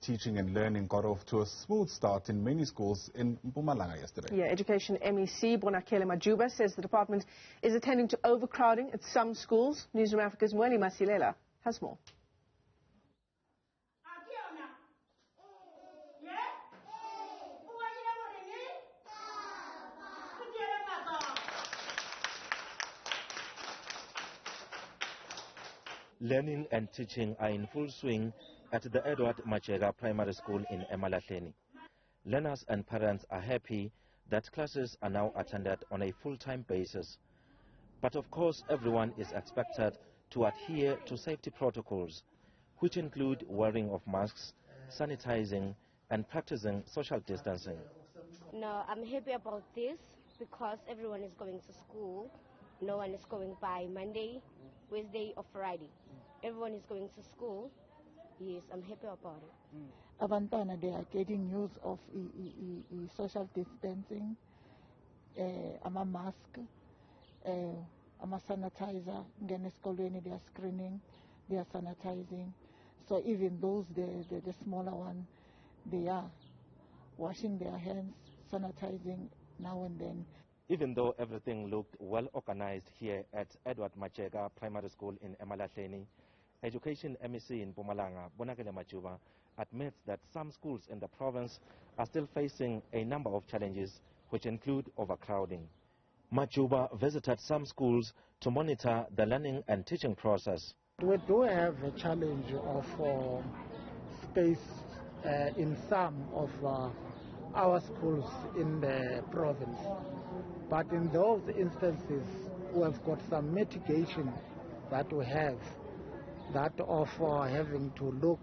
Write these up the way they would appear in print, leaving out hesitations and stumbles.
Teaching and learning got off to a smooth start in many schools in Mpumalanga yesterday. Yeah, Education MEC Bonakele Majuba says the department is attending to overcrowding at some schools. Newzroom Afrika's Mweli Masilela has more. Learning and teaching are in full swing at the Edward Machega Primary School in Emalahleni. Learners and parents are happy that classes are now attended on a full-time basis. But of course, everyone is expected to adhere to safety protocols, which include wearing of masks, sanitizing, and practicing social distancing. No, I'm happy about this because everyone is going to school. No one is going by Monday, Wednesday, or Friday. Everyone is going to school. Yes, I'm happy about it. Abantwana, they are getting use of social distancing, ama mask, ama sanitizer. Ngene esikolweni they are screening, they are sanitizing. So even those the smaller one, they are washing their hands, sanitizing now and then. Even though everything looked well organized here at Edward Machega Primary School in Emalahleni, Education MEC in Mpumalanga, Bonakele Majuba, admits that some schools in the province are still facing a number of challenges, which include overcrowding. Majuba visited some schools to monitor the learning and teaching process. We do have a challenge of space in some of our schools in the province. But in those instances, we have got some mitigation that we have, that of having to look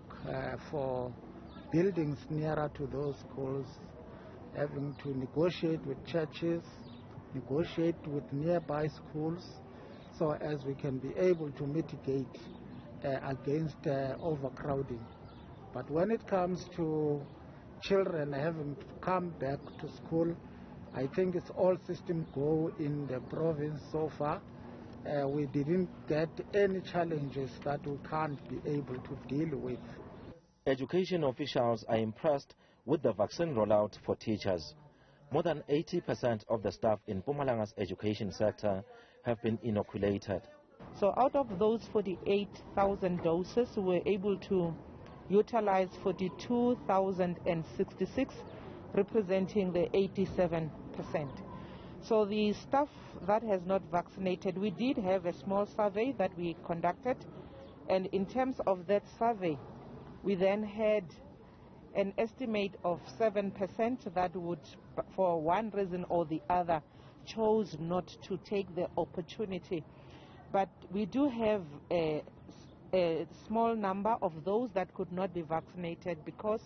for buildings nearer to those schools, having to negotiate with churches, negotiate with nearby schools, so as we can be able to mitigate against overcrowding. But when it comes to children having to come back to school, I think it's all system go in the province so far. We didn't get any challenges that we can't be able to deal with. Education officials are impressed with the vaccine rollout for teachers. More than 80% of the staff in Mpumalanga's education sector have been inoculated. So out of those 48,000 doses, we were able to utilize 42,066, representing the 87%. So the staff that has not vaccinated, we did have a small survey that we conducted, and in terms of that survey, we then had an estimate of 7% that would, for one reason or the other, chose not to take the opportunity. But we do have a small number of those that could not be vaccinated because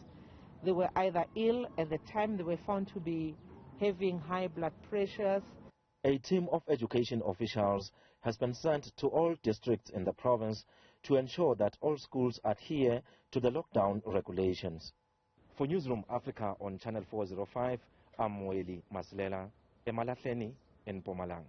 they were either ill at the time, they were found to be having high blood pressures. A team of education officials has been sent to all districts in the province to ensure that all schools adhere to the lockdown regulations. For Newzroom Afrika on Channel 405, I'm Mweli, Masilela, Emalahleni in Mpumalanga.